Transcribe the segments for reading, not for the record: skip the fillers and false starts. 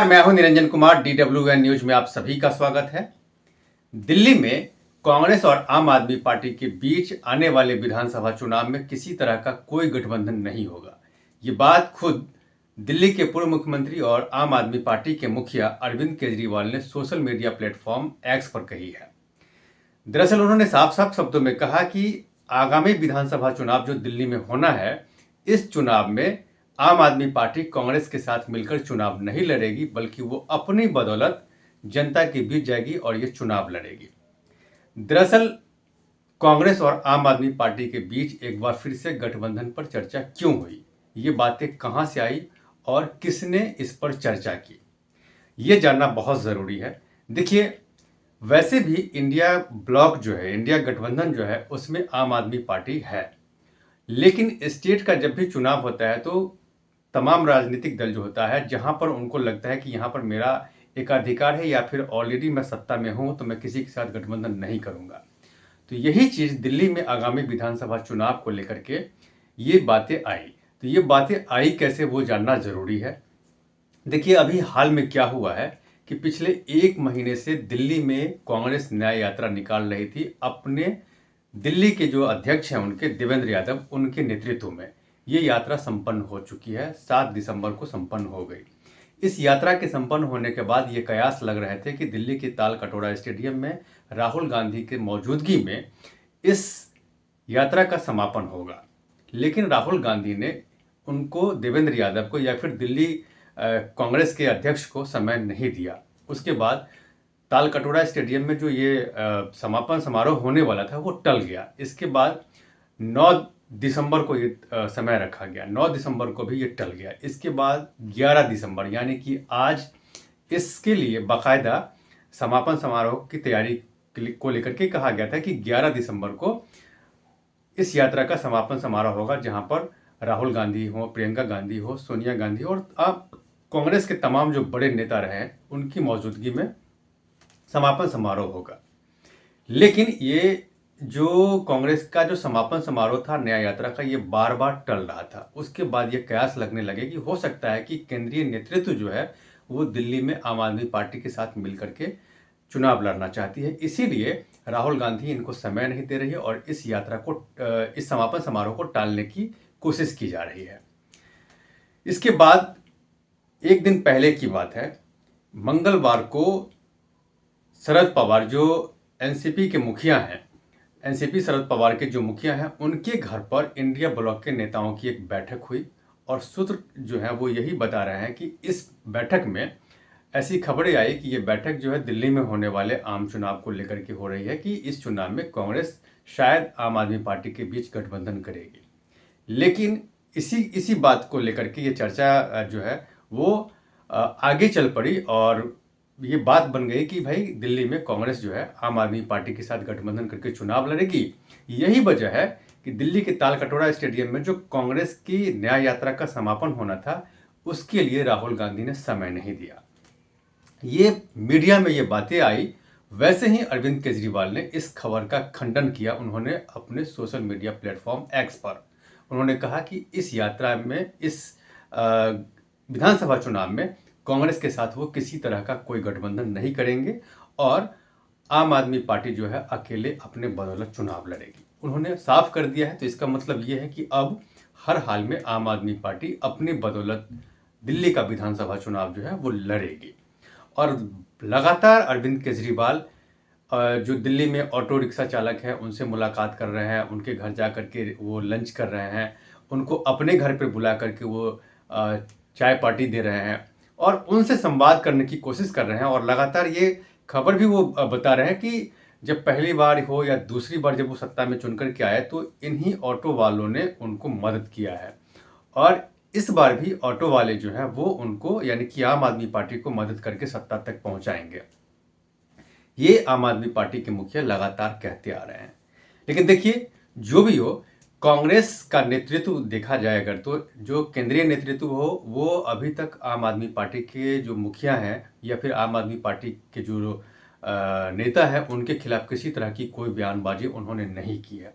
मैं हूं Niranjan Kumar. DWN news में आप सभी का स्वागत है। दिल्ली में कांग्रेस और आम आदमी पार्टी के बीच आने वाले विधानसभा चुनाव में किसी तरह का कोई गठबंधन नहीं होगा। ये बात खुद दिल्ली के पूर्व मुख्यमंत्री और आम आदमी पार्टी के मुखिया अरविंद केजरीवाल ने सोशल मीडिया प्लेटफॉर्म एक्स पर कही है। दरअसल उन्होंने साफ साफ शब्दों में कहा कि आगामी विधानसभा चुनाव जो दिल्ली में होना है, इस चुनाव में आम आदमी पार्टी कांग्रेस के साथ मिलकर चुनाव नहीं लड़ेगी, बल्कि वो अपनी बदौलत जनता के बीच जाएगी और ये चुनाव लड़ेगी। दरअसल कांग्रेस और आम आदमी पार्टी के बीच एक बार फिर से गठबंधन पर चर्चा क्यों हुई, ये बातें कहां से आई और किसने इस पर चर्चा की, ये जानना बहुत ज़रूरी है। देखिए, वैसे भी इंडिया ब्लॉक जो है, इंडिया गठबंधन जो है, उसमें आम आदमी पार्टी है। लेकिन स्टेट का जब भी चुनाव होता है तो तमाम राजनीतिक दल जो होता है, जहां पर उनको लगता है कि यहाँ पर मेरा एकाधिकार है या फिर ऑलरेडी मैं सत्ता में हूं, तो मैं किसी के साथ गठबंधन नहीं करूंगा। तो यही चीज़ दिल्ली में आगामी विधानसभा चुनाव को लेकर के ये बातें आई। तो ये बातें आई कैसे, वो जानना ज़रूरी है। देखिए, अभी हाल में क्या हुआ है कि पिछले 1 महीने से दिल्ली में कांग्रेस न्याय यात्रा निकाल रही थी अपने दिल्ली के जो अध्यक्ष हैं उनके, देवेंद्र यादव, उनके नेतृत्व में ये यात्रा संपन्न हो चुकी है। 7 दिसंबर को संपन्न हो गई। इस यात्रा के संपन्न होने के बाद ये कयास लग रहे थे कि दिल्ली के ताल कटोरा स्टेडियम में राहुल गांधी के मौजूदगी में इस यात्रा का समापन होगा। लेकिन राहुल गांधी ने उनको, देवेंद्र यादव को या फिर दिल्ली कांग्रेस के अध्यक्ष को समय नहीं दिया। उसके बाद ताल कटोरा स्टेडियम में जो ये समापन समारोह होने वाला था वो टल गया। इसके बाद 9 दिसंबर को ये समय रखा गया। 9 दिसंबर को भी ये टल गया। इसके बाद 11 दिसंबर यानी कि आज इसके लिए बाकायदा समापन समारोह की तैयारी को लेकर के कहा गया था कि 11 दिसंबर को इस यात्रा का समापन समारोह होगा, जहां पर राहुल गांधी हो, प्रियंका गांधी हो, सोनिया गांधी हो और आप कांग्रेस के तमाम जो बड़े नेता रहे हैं उनकी मौजूदगी में समापन समारोह होगा। लेकिन ये जो कांग्रेस का जो समापन समारोह था न्याय यात्रा का, ये बार बार टल रहा था। उसके बाद ये कयास लगने लगे कि हो सकता है कि केंद्रीय नेतृत्व जो है वो दिल्ली में आम आदमी पार्टी के साथ मिलकर के चुनाव लड़ना चाहती है। इसीलिए राहुल गांधी इनको समय नहीं दे रही है और इस यात्रा को, इस समापन समारोह को टालने की कोशिश की जा रही है। इसके बाद एक दिन पहले की बात है, मंगलवार को शरद पवार जो एनसीपी के मुखिया हैं, एनसीपी शरद पवार के जो मुखिया हैं, उनके घर पर इंडिया ब्लॉक के नेताओं की एक बैठक हुई और सूत्र जो है वो यही बता रहे हैं कि इस बैठक में ऐसी खबरें आई कि ये बैठक जो है दिल्ली में होने वाले आम चुनाव को लेकर के हो रही है कि इस चुनाव में कांग्रेस शायद आम आदमी पार्टी के बीच गठबंधन करेगी। लेकिन इसी बात को लेकर के ये चर्चा जो है वो आगे चल पड़ी और ये बात बन गई कि भाई दिल्ली में कांग्रेस जो है आम आदमी पार्टी के साथ गठबंधन करके चुनाव लड़ेगी। यही वजह है कि दिल्ली के ताल कटोरा स्टेडियम में जो कांग्रेस की न्याय यात्रा का समापन होना था, उसके लिए राहुल गांधी ने समय नहीं दिया। ये मीडिया में ये बातें आई। वैसे ही अरविंद केजरीवाल ने इस खबर का खंडन किया। उन्होंने अपने सोशल मीडिया प्लेटफॉर्म एक्स पर उन्होंने कहा कि इस यात्रा में, इस विधानसभा चुनाव में कांग्रेस के साथ वो किसी तरह का कोई गठबंधन नहीं करेंगे और आम आदमी पार्टी जो है अकेले अपने बदौलत चुनाव लड़ेगी। उन्होंने साफ कर दिया है। तो इसका मतलब ये है कि अब हर हाल में आम आदमी पार्टी अपनी बदौलत दिल्ली का विधानसभा चुनाव जो है वो लड़ेगी। और लगातार अरविंद केजरीवाल जो दिल्ली में ऑटो रिक्शा चालक हैं उनसे मुलाकात कर रहे हैं, उनके घर जा कर के वो लंच कर रहे हैं, उनको अपने घर पे बुला करके वो चाय पार्टी दे रहे हैं और उनसे संवाद करने की कोशिश कर रहे हैं। और लगातार ये खबर भी वो बता रहे हैं कि जब पहली बार हो या दूसरी बार जब वो सत्ता में चुन कर के आए तो इन्हीं ऑटो वालों ने उनको मदद किया है और इस बार भी ऑटो वाले जो हैं वो उनको, यानी कि आम आदमी पार्टी को मदद करके सत्ता तक पहुंचाएंगे। ये आम आदमी पार्टी के मुखिया लगातार कहते आ रहे हैं। लेकिन देखिए, जो भी हो, कांग्रेस का नेतृत्व देखा जाए अगर, तो जो केंद्रीय नेतृत्व हो वो अभी तक आम आदमी पार्टी के जो मुखिया हैं या फिर आम आदमी पार्टी के जो नेता हैं उनके खिलाफ किसी तरह की कोई बयानबाजी उन्होंने नहीं की है।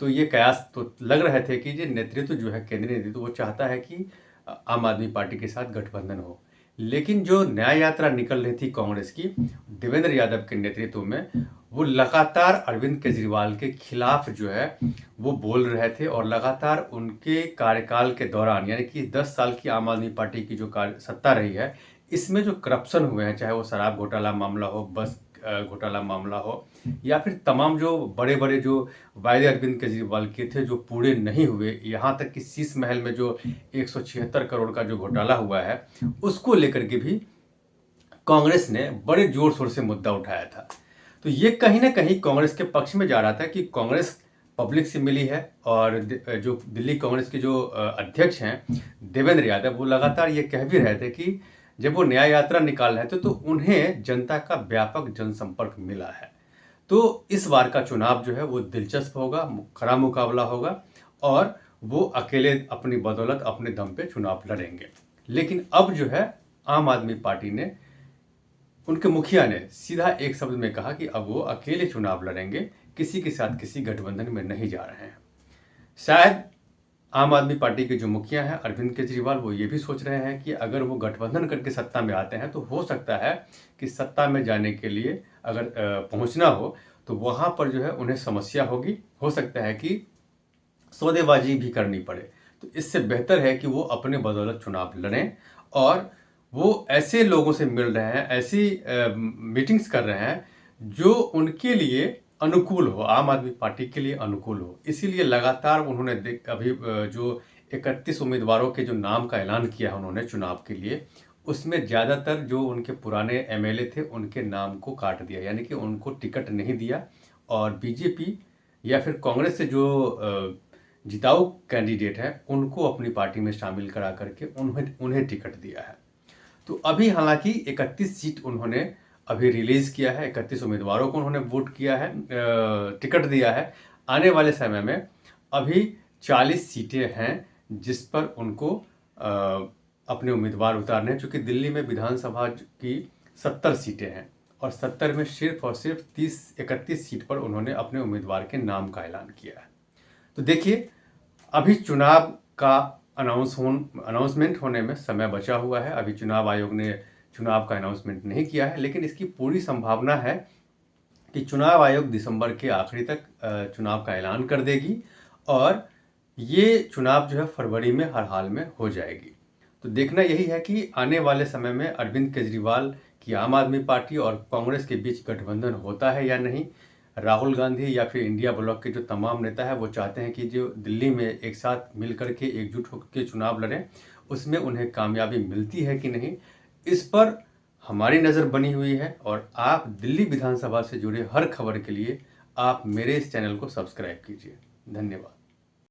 तो ये कयास तो लग रहे थे कि ये नेतृत्व जो है, केंद्रीय नेतृत्व, वो चाहता है कि आम आदमी पार्टी के साथ गठबंधन हो। लेकिन जो न्याय यात्रा निकल रही थी कांग्रेस की देवेंद्र यादव के नेतृत्व में, वो लगातार अरविंद केजरीवाल के खिलाफ जो है वो बोल रहे थे और लगातार उनके कार्यकाल के दौरान, यानी कि 10 साल की आम आदमी पार्टी की जो सत्ता रही है, इसमें जो करप्शन हुए हैं, चाहे वो शराब घोटाला मामला हो, बस घोटाला मामला हो, या फिर तमाम जो बड़े बड़े जो वायदे अरविंद केजरीवाल के थे जो पूरे नहीं हुए, यहाँ तक कि शीश महल में जो 176 करोड़ का जो घोटाला हुआ है, उसको लेकर के भी कांग्रेस ने बड़े जोर शोर से मुद्दा उठाया था। तो ये कहीं ना कहीं कांग्रेस के पक्ष में जा रहा था कि कांग्रेस पब्लिक से मिली है, और जो दिल्ली कांग्रेस के जो अध्यक्ष हैं देवेंद्र यादव, वो लगातार ये कह भी रहे थे कि जब वो न्याय यात्रा निकाल रहे थे तो उन्हें जनता का व्यापक जनसंपर्क मिला है। तो इस बार का चुनाव जो है वो दिलचस्प होगा, खरा मुकाबला होगा, और वो अकेले अपनी बदौलत अपने दम पे चुनाव लड़ेंगे। लेकिन अब जो है आम आदमी पार्टी ने, उनके मुखिया ने सीधा एक शब्द में कहा कि अब वो अकेले चुनाव लड़ेंगे, किसी के साथ किसी गठबंधन में नहीं जा रहे हैं। शायद आम आदमी पार्टी के जो मुखिया हैं अरविंद केजरीवाल, वो ये भी सोच रहे हैं कि अगर वो गठबंधन करके सत्ता में आते हैं तो हो सकता है कि सत्ता में जाने के लिए अगर पहुंचना हो तो वहां पर जो है उन्हें समस्या होगी, हो सकता है कि सौदेबाजी भी करनी पड़े। तो इससे बेहतर है कि वो अपने बदौलत चुनाव लड़ें, और वो ऐसे लोगों से मिल रहे हैं, ऐसी मीटिंग्स कर रहे हैं जो उनके लिए अनुकूल हो, आम आदमी पार्टी के लिए अनुकूल हो। इसीलिए लगातार उन्होंने अभी जो 31 उम्मीदवारों के जो नाम का ऐलान किया है उन्होंने चुनाव के लिए, उसमें ज़्यादातर जो उनके पुराने एमएलए थे उनके नाम को काट दिया, यानी कि उनको टिकट नहीं दिया, और बीजेपी या फिर कांग्रेस से जो जिताऊ कैंडिडेट है उनको अपनी पार्टी में शामिल करा करके उन्हें टिकट दिया है। तो अभी हालांकि 31 सीट उन्होंने अभी रिलीज किया है, 31 उम्मीदवारों को उन्होंने वोट किया है, टिकट दिया है। आने वाले समय में अभी 40 सीटें हैं जिस पर उनको अपने उम्मीदवार उतारने हैं, चूंकि दिल्ली में विधानसभा की 70 सीटें हैं, और 70 में सिर्फ और सिर्फ 31 सीट पर उन्होंने अपने उम्मीदवार के नाम का ऐलान किया है। तो देखिए, अभी चुनाव का अनाउंसमेंट होने में समय बचा हुआ है। अभी चुनाव आयोग ने चुनाव का अनाउंसमेंट नहीं किया है, लेकिन इसकी पूरी संभावना है कि चुनाव आयोग दिसंबर के आखिरी तक चुनाव का ऐलान कर देगी, और ये चुनाव जो है फरवरी में हर हाल में हो जाएगी। तो देखना यही है कि आने वाले समय में अरविंद केजरीवाल की आम आदमी पार्टी और कांग्रेस के बीच गठबंधन होता है या नहीं। राहुल गांधी या फिर इंडिया ब्लॉक के जो तमाम नेता है वो चाहते हैं कि जो दिल्ली में एक साथ मिल करके एकजुट होकर चुनाव लड़ें, उसमें उन्हें कामयाबी मिलती है कि नहीं, इस पर हमारी नज़र बनी हुई है। और आप दिल्ली विधानसभा से जुड़े हर खबर के लिए आप मेरे इस चैनल को सब्सक्राइब कीजिए। धन्यवाद।